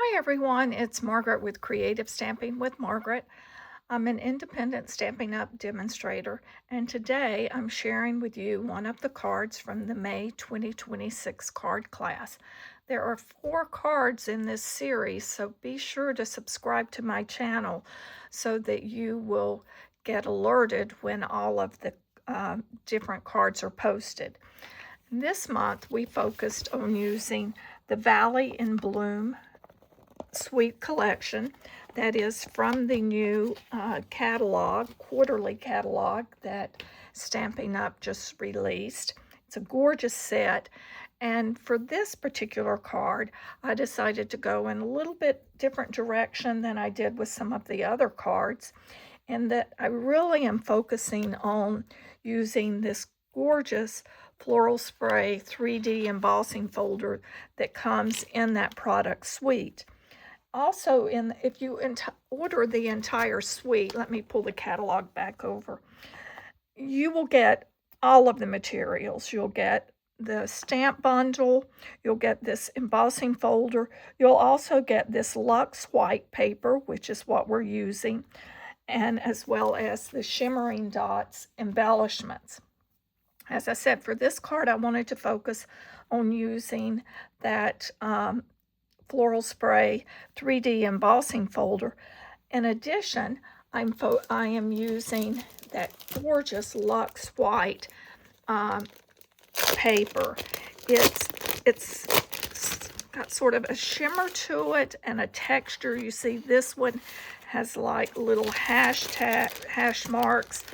Hi everyone, it's Margaret with Creative Stamping with Margaret. I'm an independent Stampin' Up demonstrator, and today I'm sharing with you one of the cards from the May 2026 card class. There are 4 cards in this series, so be sure to subscribe to my channel so that you will get alerted when all of the different cards are posted. This month we focused on using the Valley in Bloom Suite collection that is from the new quarterly catalog that Stampin' Up just released. It's a gorgeous set, and for this particular card I decided to go in a little bit different direction than I did with some of the other cards, and that I really am focusing on using this gorgeous floral spray 3D embossing folder that comes in that product suite. Also, if you order the entire suite, let me pull the catalog back over, you will get all of the materials. You'll get the stamp bundle, you'll get this embossing folder, you'll also get this luxe white paper, which is what we're using, and as well as the shimmering dots embellishments. As I said, for this card, I wanted to focus on using that floral spray 3D embossing folder. In addition, I am using that gorgeous luxe white paper. It's got sort of a shimmer to it and a texture. You see this one has like little hash marks.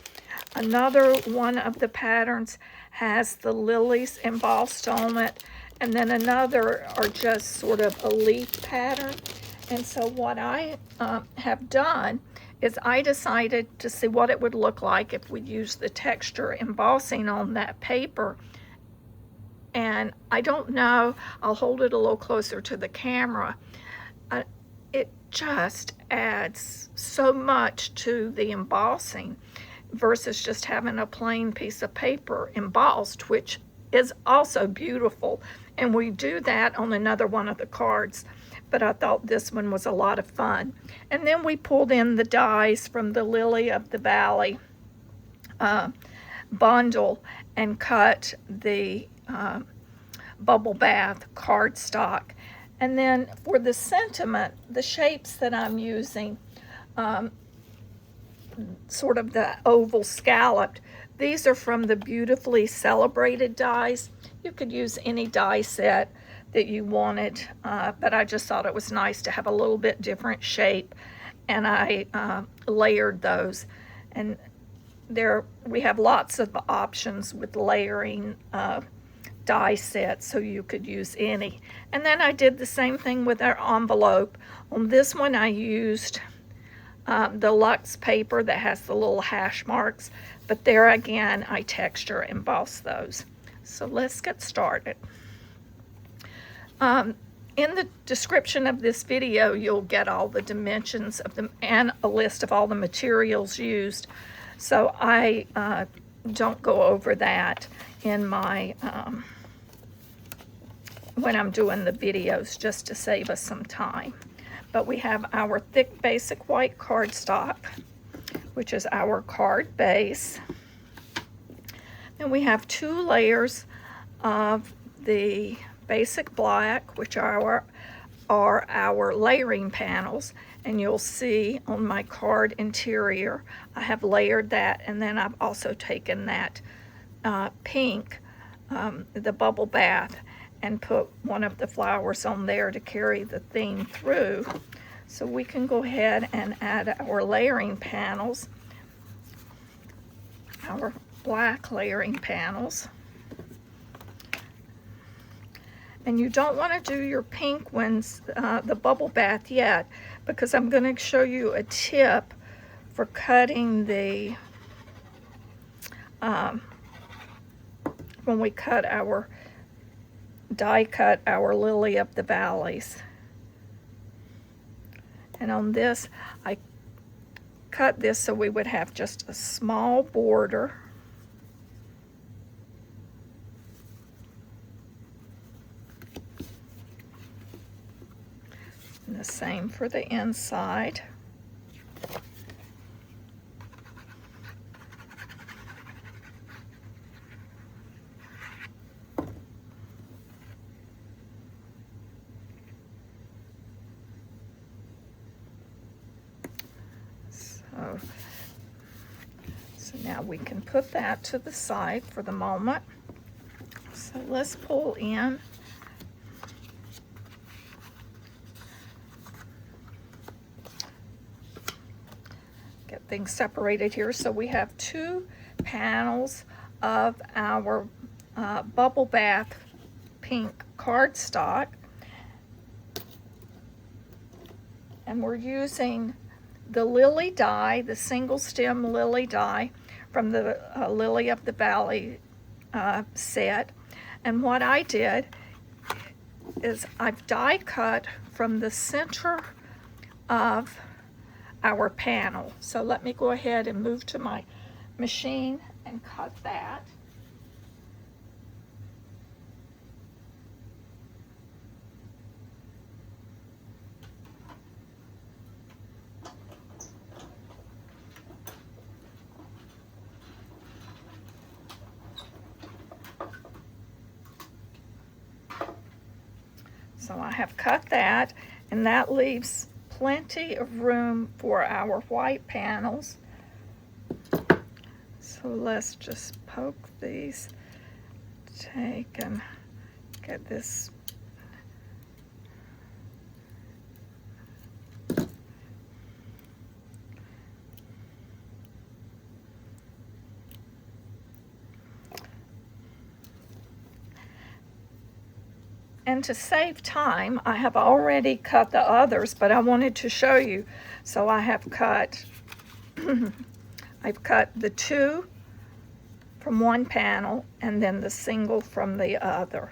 Another one of the patterns has the lilies embossed on it, and then another are just sort of a leaf pattern. And so what I have done is I decided to see what it would look like if we use the texture embossing on that paper. And I don't know, I'll hold it a little closer to the camera. It just adds so much to the embossing versus just having a plain piece of paper embossed, which is also beautiful. And we do that on another one of the cards, but I thought this one was a lot of fun. And then we pulled in the dies from the Lily of the Valley bundle and cut the bubble bath cardstock. And then for the sentiment, the shapes that I'm using, sort of the oval scalloped, these are from the Beautifully Celebrated dies. You could use any die set that you wanted, but I just thought it was nice to have a little bit different shape, and I layered those. And we have lots of options with layering die sets, so you could use any. And then I did the same thing with our envelope. On this one I used the luxe paper that has the little hash marks, but there again I texture emboss those. So let's get started. In the description of this video you'll get all the dimensions of them and a list of all the materials used, so I don't go over that in my when I'm doing the videos, just to save us some time. But we have our thick basic white cardstock, which is our card base. Then we have 2 layers of the basic black, which are our layering panels. And you'll see on my card interior, I have layered that, and then I've also taken that pink, the bubble bath, and put one of the flowers on there to carry the theme through. So we can go ahead and add our layering panels, our black layering panels. And you don't want to do your pink ones, the bubble bath yet, because I'm going to show you a tip for cutting the, when we cut our die cut our Lily of the Valleys. And on this, I cut this so we would have just a small border. And the same for the inside. So now we can put that to the side for the moment. So let's pull in. Get things separated here. So we have 2 panels of our bubble bath pink cardstock. And we're using the lily die, the single stem lily die from the Lily of the Valley set. And what I did is I've die cut from the center of our panel. So let me go ahead and move to my machine and cut that. So I have cut that, and that leaves plenty of room for our white panels. So let's just poke these, take and get this . And to save time, I have already cut the others, but I wanted to show you. So I have cut, I've cut the 2 from one panel and then the single from the other.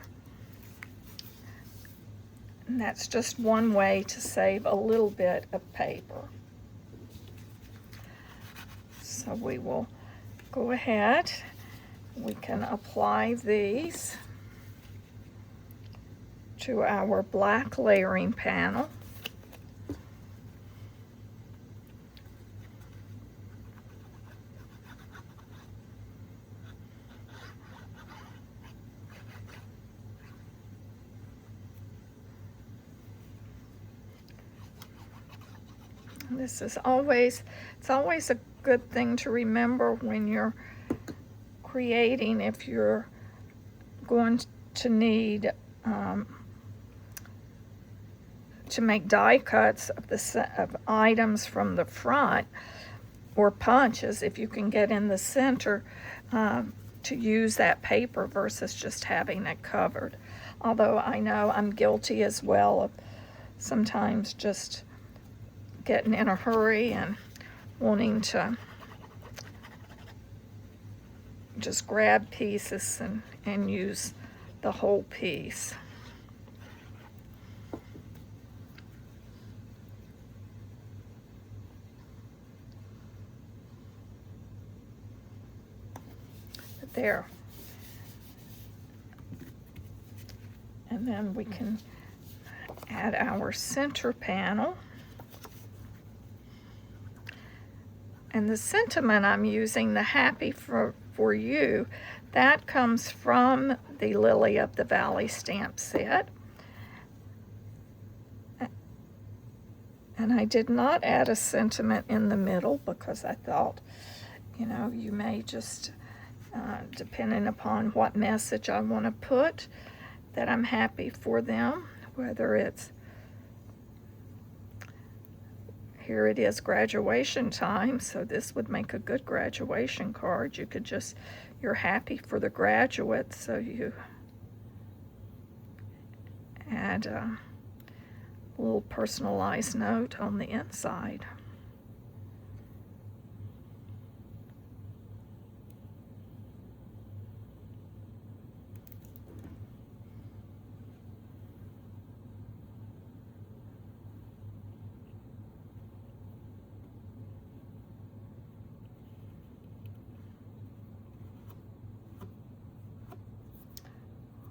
And that's just one way to save a little bit of paper. So we will go ahead, we can apply these to our black layering panel. This is always, it's always a good thing to remember when you're creating, if you're going to need to make die cuts of of items from the front, or punches, if you can get in the center, to use that paper versus just having it covered. Although I know I'm guilty as well of sometimes just getting in a hurry and wanting to just grab pieces and use the whole piece. But there. And then we can add our center panel. And the sentiment I'm using, the Happy for You, that comes from the Lily of the Valley stamp set. And I did not add a sentiment in the middle because I thought, you know, you may just, depending upon what message I want to put, that I'm happy for them, whether it's, here it is graduation time, so this would make a good graduation card. You could just, you're happy for the graduates, so you add a little personalized note on the inside.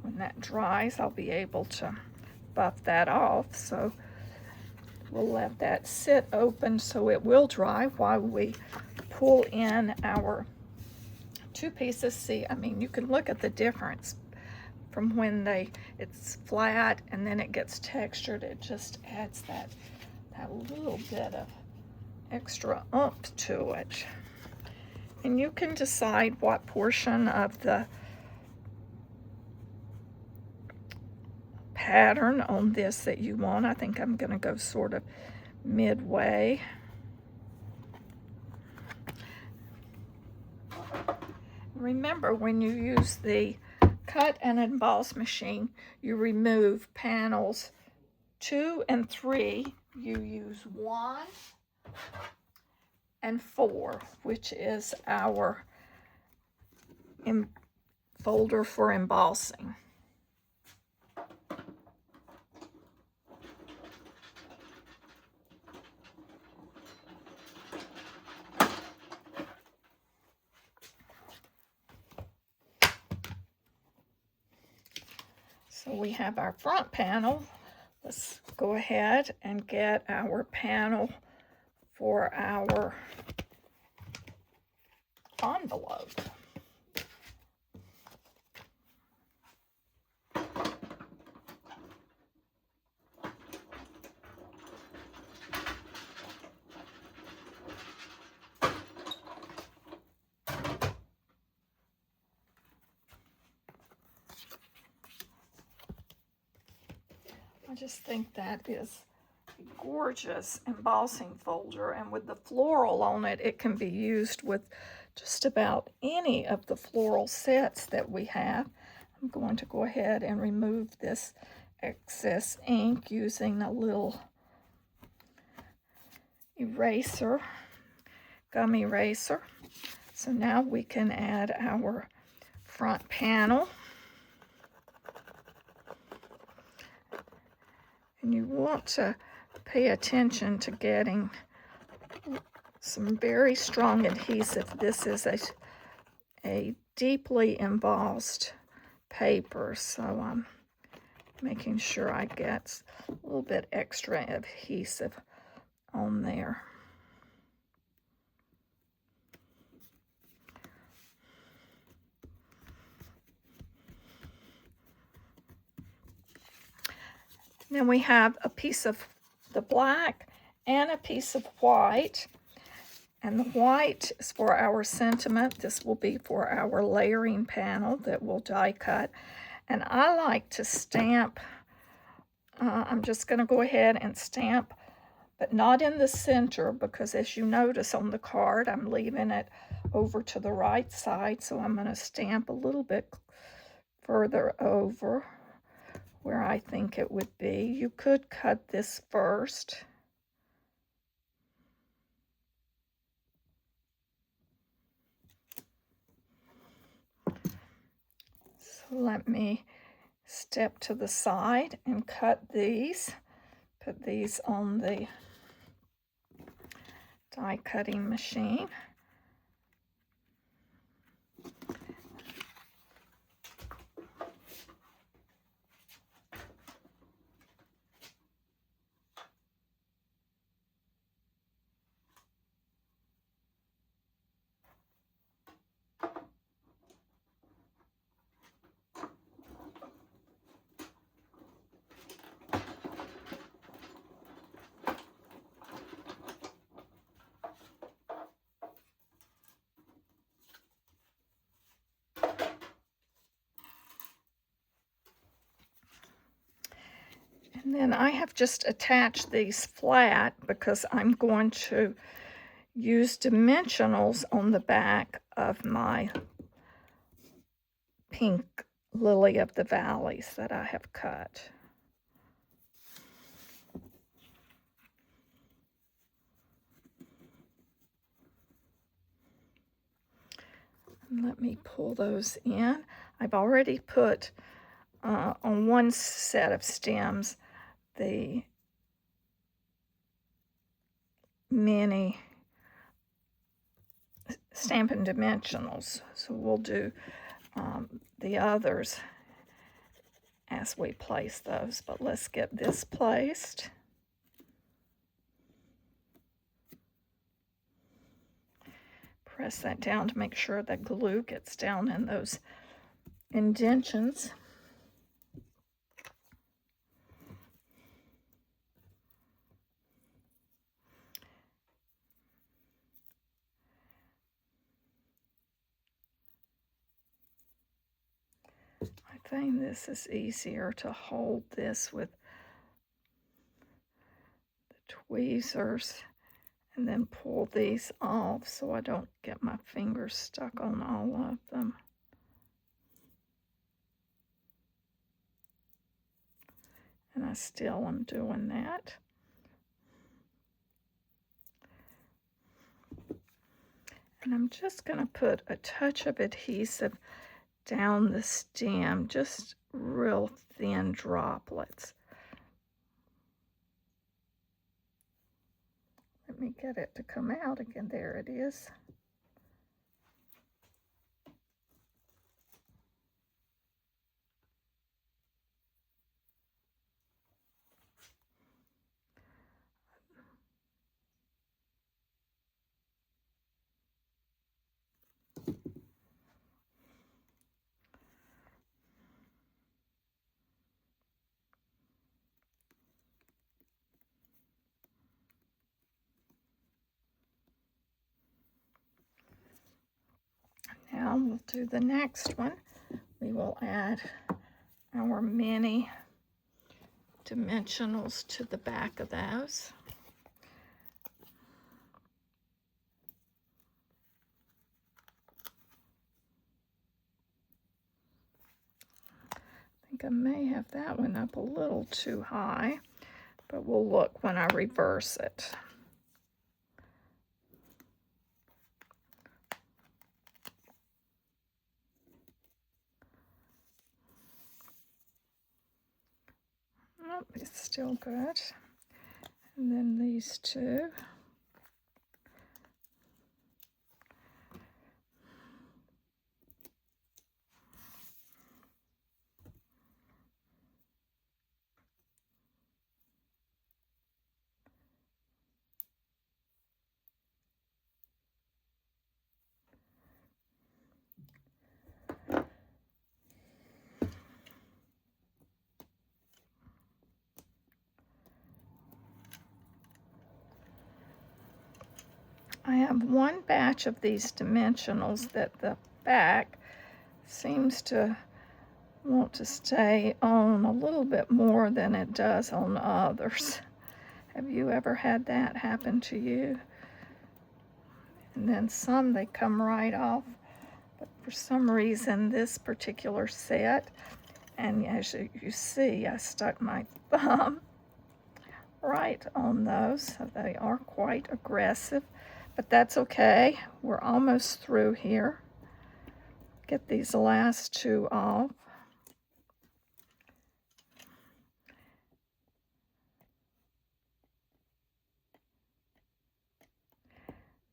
When that dries, I'll be able to buff that off. So We'll let that sit open so it will dry while we pull in our 2 pieces. See, I mean, you can look at the difference from when it's flat and then it gets textured. It just adds that little bit of extra oomph to it. And you can decide what portion of the pattern on this that you want. I think I'm going to go sort of midway. Remember, when you use the cut and emboss machine, you remove panels 2 and 3. You use 1 and 4, which is our folder for embossing. So we have our front panel. Let's go ahead and get our panel for our envelope. I just think that is a gorgeous embossing folder, and with the floral on it, it can be used with just about any of the floral sets that we have. I'm going to go ahead and remove this excess ink using a little eraser, gum eraser. So now we can add our front panel. And you want to pay attention to getting some very strong adhesive. This is a deeply embossed paper, so I'm making sure I get a little bit extra adhesive on there. Then we have a piece of the black and a piece of white. And the white is for our sentiment. This will be for our layering panel that we'll die cut. And I like to stamp. I'm just going to go ahead and stamp, but not in the center, because as you notice on the card, I'm leaving it over to the right side. So I'm going to stamp a little bit further over where I think it would be. You could cut this first. So let me step to the side and cut these. Put these on the die cutting machine. And then I have just attached these flat because I'm going to use dimensionals on the back of my pink lily of the valleys that I have cut. And let me pull those in. I've already put on one set of stems the mini Stampin' Dimensionals. So we'll do the others as we place those. But let's get this placed. press that down to make sure that glue gets down in those indentions. I find this is easier to hold this with the tweezers and then pull these off so I don't get my fingers stuck on all of them. And I still am doing that. And I'm just going to put a touch of adhesive down the stem, just real thin droplets. Let me get it to come out again. There it is. Now we'll do the next one. We will add our mini dimensionals to the back of those. I think I may have that one up a little too high, but we'll look when I reverse it. Nope, it's still good. And then these two. I have one batch of these dimensionals that the back seems to want to stay on a little bit more than it does on others. Have you ever had that happen to you? And then some, they come right off. But for some reason, this particular set, and as you see, I stuck my thumb right on those, so they are quite aggressive. But that's okay. We're almost through here. Get these last two off.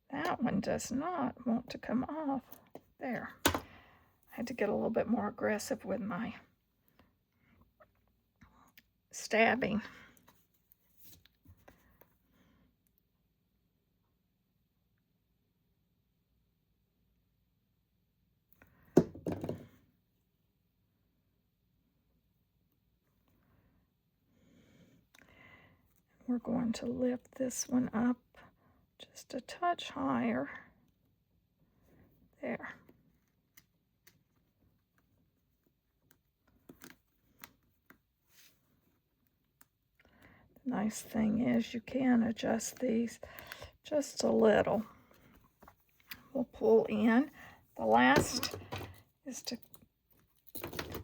That one does not want to come off. There. I had to get a little bit more aggressive with my stabbing. We're going to lift this one up just a touch higher. There. The nice thing is you can adjust these just a little. We'll pull in. The last is to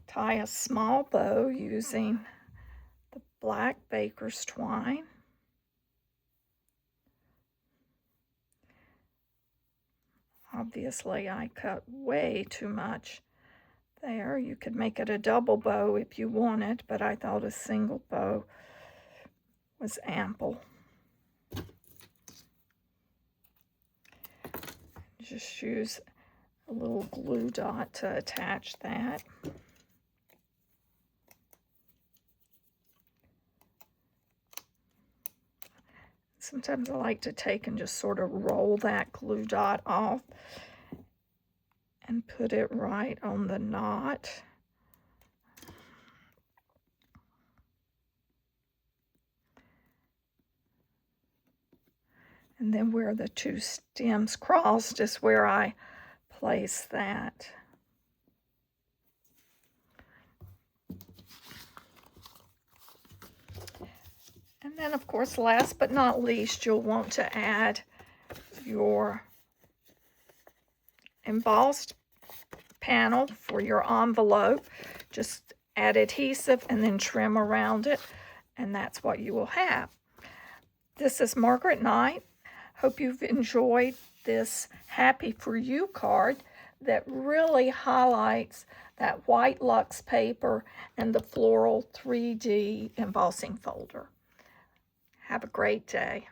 tie a small bow using the black baker's twine. Obviously, I cut way too much there. You could make it a double bow if you wanted, but I thought a single bow was ample. Just use a little glue dot to attach that. Sometimes I like to take and just sort of roll that glue dot off and put it right on the knot. And then where the two stems crossed is where I place that. And then, of course, last but not least, you'll want to add your embossed panel for your envelope. Just add adhesive and then trim around it, and that's what you will have. This is Margaret Knight. Hope you've enjoyed this Happy For You card that really highlights that white luxe paper and the floral 3D embossing folder. Have a great day.